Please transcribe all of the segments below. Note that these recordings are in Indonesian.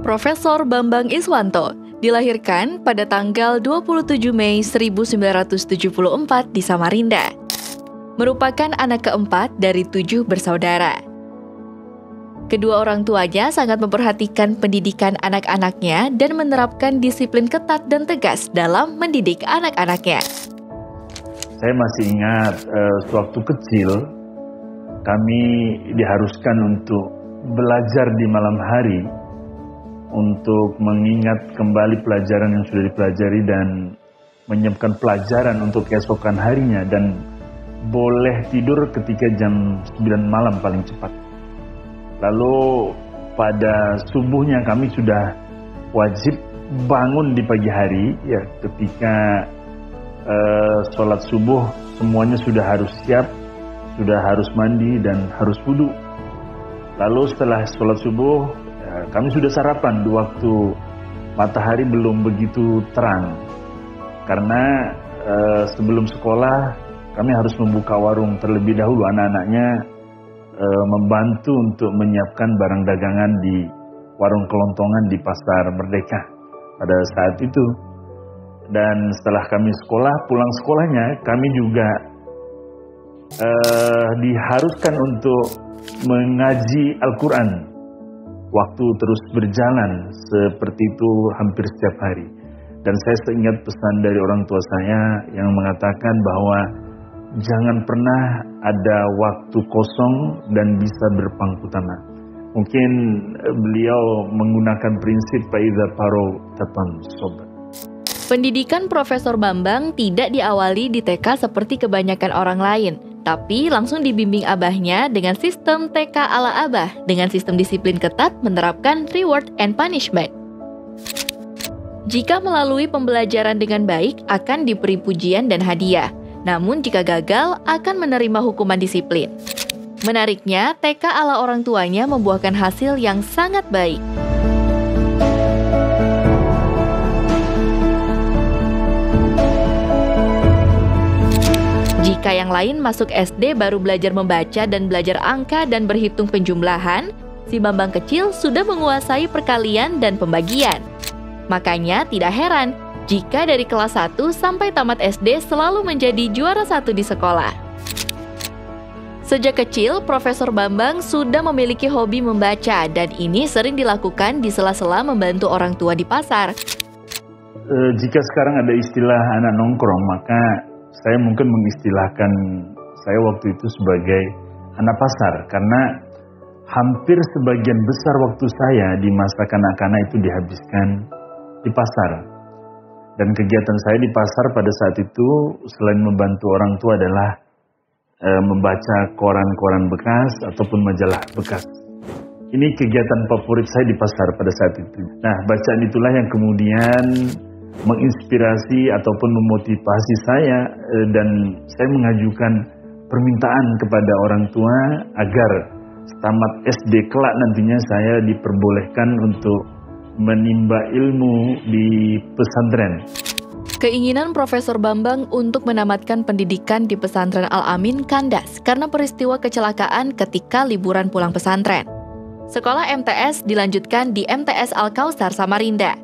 Profesor Bambang Iswanto dilahirkan pada tanggal 27 Mei 1974 di Samarinda. Merupakan anak keempat dari 7 bersaudara. Kedua orang tuanya sangat memperhatikan pendidikan anak-anaknya dan menerapkan disiplin ketat dan tegas dalam mendidik anak-anaknya. Saya masih ingat sewaktu kecil kami diharuskan untuk belajar di malam hari untuk mengingat kembali pelajaran yang sudah dipelajari dan menyiapkan pelajaran untuk keesokan harinya, dan boleh tidur ketika jam 9 malam paling cepat. Lalu pada subuhnya kami sudah wajib bangun di pagi hari, ya ketika sholat subuh semuanya sudah harus siap, sudah harus mandi dan harus wudu. Lalu setelah sholat subuh kami sudah sarapan di waktu matahari belum begitu terang, karena sebelum sekolah kami harus membuka warung terlebih dahulu. Anak-anaknya membantu untuk menyiapkan barang dagangan di warung kelontongan di Pasar Merdeka pada saat itu. Dan setelah kami sekolah, pulang sekolahnya kami juga diharuskan untuk mengaji Al-Quran. Waktu terus berjalan seperti itu hampir setiap hari. Dan saya teringat pesan dari orang tua saya yang mengatakan bahwa jangan pernah ada waktu kosong dan bisa berpangku tangan. Mungkin beliau menggunakan prinsip Faiza Paro Tapan Sobat. Pendidikan Profesor Bambang tidak diawali di TK seperti kebanyakan orang lain, tapi langsung dibimbing abahnya dengan sistem TK ala abah, dengan sistem disiplin ketat menerapkan reward and punishment. Jika melalui pembelajaran dengan baik, akan diberi pujian dan hadiah. Namun jika gagal, akan menerima hukuman disiplin. Menariknya, TK ala orang tuanya membuahkan hasil yang sangat baik. Jika yang lain masuk SD baru belajar membaca dan belajar angka dan berhitung penjumlahan, si Bambang kecil sudah menguasai perkalian dan pembagian. Makanya tidak heran jika dari kelas 1 sampai tamat SD selalu menjadi juara 1 di sekolah. Sejak kecil, Profesor Bambang sudah memiliki hobi membaca, dan ini sering dilakukan di sela-sela membantu orang tua di pasar. Jika sekarang ada istilah anak nongkrong, maka saya mungkin mengistilahkan saya waktu itu sebagai anak pasar, karena hampir sebagian besar waktu saya di masa kanak-kanak itu dihabiskan di pasar. Dan kegiatan saya di pasar pada saat itu selain membantu orang tua adalah membaca koran-koran bekas ataupun majalah bekas. Ini kegiatan favorit saya di pasar pada saat itu. Nah, bacaan itulah yang kemudian menginspirasi ataupun memotivasi saya, dan saya mengajukan permintaan kepada orang tua agar tamat SD kelak nantinya saya diperbolehkan untuk menimba ilmu di pesantren. Keinginan Profesor Bambang untuk menamatkan pendidikan di pesantren Al-Amin kandas karena peristiwa kecelakaan ketika liburan pulang pesantren. Sekolah MTS dilanjutkan di MTS Al-Kausar Samarinda.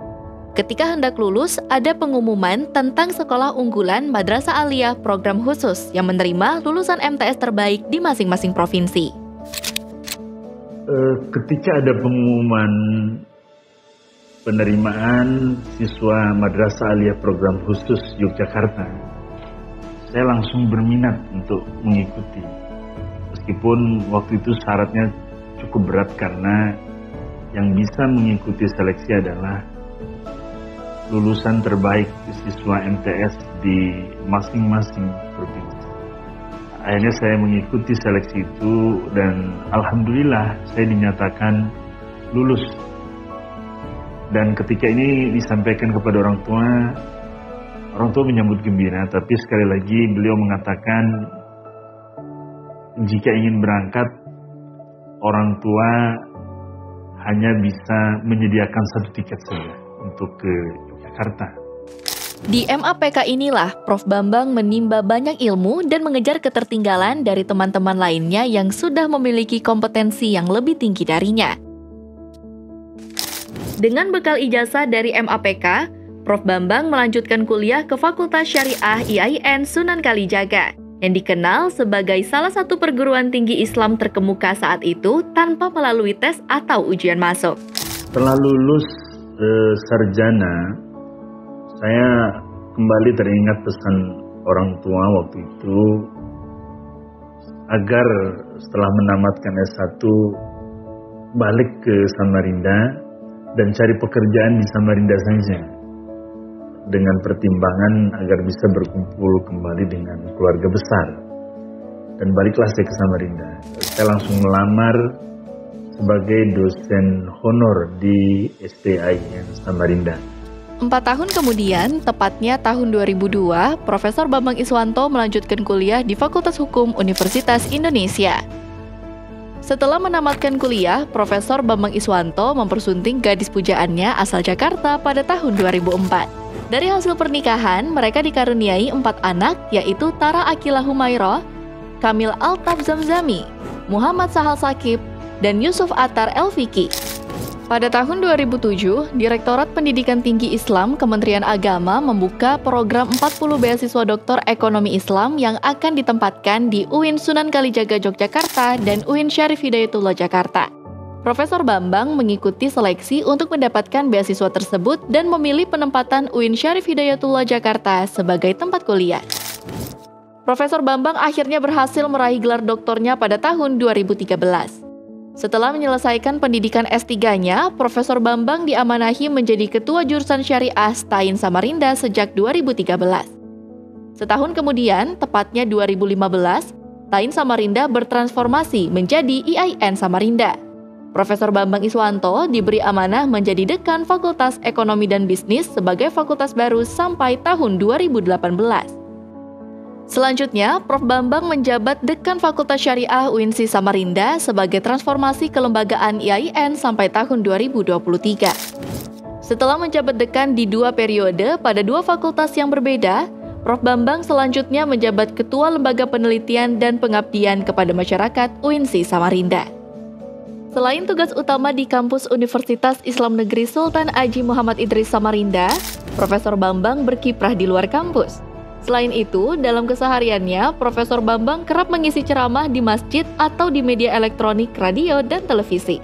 Ketika hendak lulus, ada pengumuman tentang sekolah unggulan Madrasah Aliyah program khusus yang menerima lulusan MTS terbaik di masing-masing provinsi. Ketika ada pengumuman penerimaan siswa Madrasah Aliyah program khusus Yogyakarta, saya langsung berminat untuk mengikuti. Meskipun waktu itu syaratnya cukup berat karena yang bisa mengikuti seleksi adalah lulusan terbaik siswa MTS di masing-masing provinsi. Akhirnya saya mengikuti seleksi itu dan alhamdulillah saya dinyatakan lulus. Dan ketika ini disampaikan kepada orang tua menyambut gembira, tapi sekali lagi beliau mengatakan jika ingin berangkat, orang tua hanya bisa menyediakan 1 tiket saja untuk ke Yogyakarta. Di MAPK inilah Prof. Bambang menimba banyak ilmu dan mengejar ketertinggalan dari teman-teman lainnya yang sudah memiliki kompetensi yang lebih tinggi darinya. Dengan bekal ijazah dari MAPK, Prof. Bambang melanjutkan kuliah ke Fakultas Syariah IAIN Sunan Kalijaga, yang dikenal sebagai salah satu perguruan tinggi Islam terkemuka saat itu tanpa melalui tes atau ujian masuk. Setelah lulus sarjana, saya kembali teringat pesan orang tua waktu itu agar setelah menamatkan S1 balik ke Samarinda dan cari pekerjaan di Samarinda saja, dengan pertimbangan agar bisa berkumpul kembali dengan keluarga besar. Dan baliklah saya ke Samarinda. Saya langsung melamar sebagai dosen honor di STIN Samarinda. 4 tahun kemudian, tepatnya tahun 2002, Profesor Bambang Iswanto melanjutkan kuliah di Fakultas Hukum Universitas Indonesia. Setelah menamatkan kuliah, Profesor Bambang Iswanto mempersunting gadis pujaannya asal Jakarta pada tahun 2004. Dari hasil pernikahan, mereka dikaruniai 4 anak, yaitu Tara Akila Humairah, Kamil Altaf Zamzami, Muhammad Sahal Sakib, dan Yusuf Attar Elfiki. Pada tahun 2007, Direktorat Pendidikan Tinggi Islam Kementerian Agama membuka program 40 beasiswa doktor ekonomi Islam yang akan ditempatkan di UIN Sunan Kalijaga Yogyakarta dan UIN Syarif Hidayatullah Jakarta. Profesor Bambang mengikuti seleksi untuk mendapatkan beasiswa tersebut dan memilih penempatan UIN Syarif Hidayatullah Jakarta sebagai tempat kuliah. Profesor Bambang akhirnya berhasil meraih gelar doktornya pada tahun 2013. Setelah menyelesaikan pendidikan S3-nya, Profesor Bambang diamanahi menjadi Ketua Jurusan Syariah STAIN Samarinda sejak 2013. Setahun kemudian, tepatnya 2015, STAIN Samarinda bertransformasi menjadi IAIN Samarinda. Profesor Bambang Iswanto diberi amanah menjadi Dekan Fakultas Ekonomi dan Bisnis sebagai fakultas baru sampai tahun 2018. Selanjutnya, Prof. Bambang menjabat Dekan Fakultas Syariah UINSI Samarinda sebagai transformasi kelembagaan IAIN sampai tahun 2023. Setelah menjabat dekan di 2 periode pada 2 fakultas yang berbeda, Prof. Bambang selanjutnya menjabat Ketua Lembaga Penelitian dan Pengabdian kepada Masyarakat UINSI Samarinda. Selain tugas utama di kampus Universitas Islam Negeri Sultan Haji Muhammad Idris Samarinda, Profesor Bambang berkiprah di luar kampus. Selain itu, dalam kesehariannya, Profesor Bambang kerap mengisi ceramah di masjid atau di media elektronik, radio, dan televisi.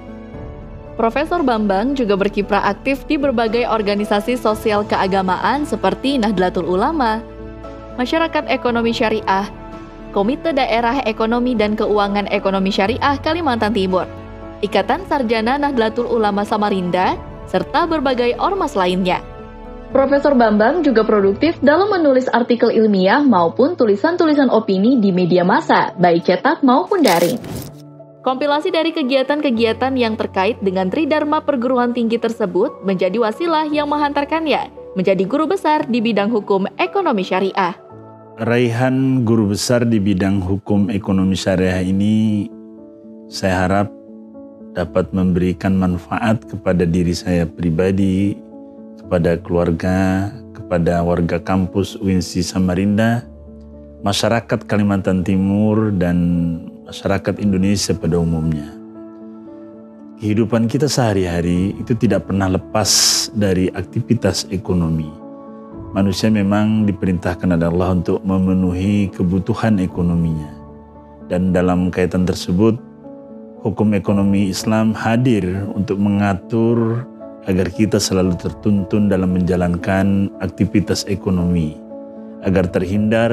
Profesor Bambang juga berkiprah aktif di berbagai organisasi sosial keagamaan seperti Nahdlatul Ulama, Masyarakat Ekonomi Syariah, Komite Daerah Ekonomi dan Keuangan Ekonomi Syariah Kalimantan Timur, Ikatan Sarjana Nahdlatul Ulama Samarinda, serta berbagai ormas lainnya. Profesor Bambang juga produktif dalam menulis artikel ilmiah maupun tulisan-tulisan opini di media massa, baik cetak maupun daring. Kompilasi dari kegiatan-kegiatan yang terkait dengan Tridharma perguruan tinggi tersebut menjadi wasilah yang menghantarkannya menjadi guru besar di bidang hukum ekonomi syariah. Raihan guru besar di bidang hukum ekonomi syariah ini saya harap dapat memberikan manfaat kepada diri saya pribadi, kepada keluarga, kepada warga kampus UINSI Samarinda, masyarakat Kalimantan Timur, dan masyarakat Indonesia pada umumnya. Kehidupan kita sehari-hari itu tidak pernah lepas dari aktivitas ekonomi. Manusia memang diperintahkan oleh Allah untuk memenuhi kebutuhan ekonominya. Dan dalam kaitan tersebut, hukum ekonomi Islam hadir untuk mengatur agar kita selalu tertuntun dalam menjalankan aktivitas ekonomi, agar terhindar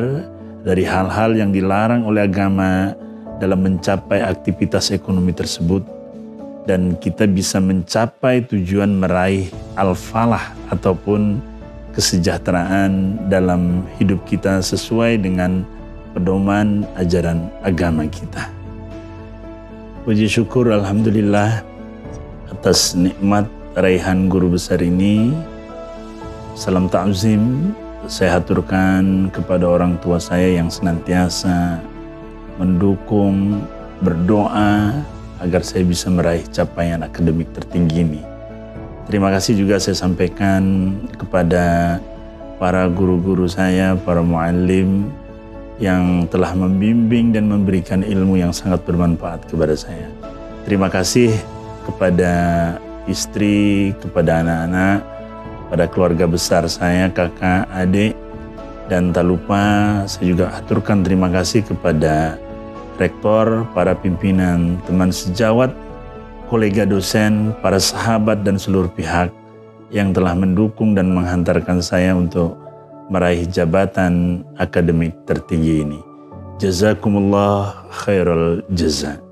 dari hal-hal yang dilarang oleh agama dalam mencapai aktivitas ekonomi tersebut, dan kita bisa mencapai tujuan meraih al-falah ataupun kesejahteraan dalam hidup kita sesuai dengan pedoman ajaran agama kita. Puji syukur alhamdulillah atas nikmat raihan guru besar ini. Salam ta'zim saya haturkan kepada orang tua saya yang senantiasa mendukung, berdoa agar saya bisa meraih capaian akademik tertinggi ini. Terima kasih juga saya sampaikan kepada para guru-guru saya, para muallim yang telah membimbing dan memberikan ilmu yang sangat bermanfaat kepada saya. Terima kasih kepada istri, kepada anak-anak, pada keluarga besar saya, kakak, adik, dan tak lupa saya juga aturkan terima kasih kepada rektor, para pimpinan, teman sejawat, kolega dosen, para sahabat dan seluruh pihak yang telah mendukung dan menghantarkan saya untuk meraih jabatan akademik tertinggi ini. Jazakumullah khairul jaza.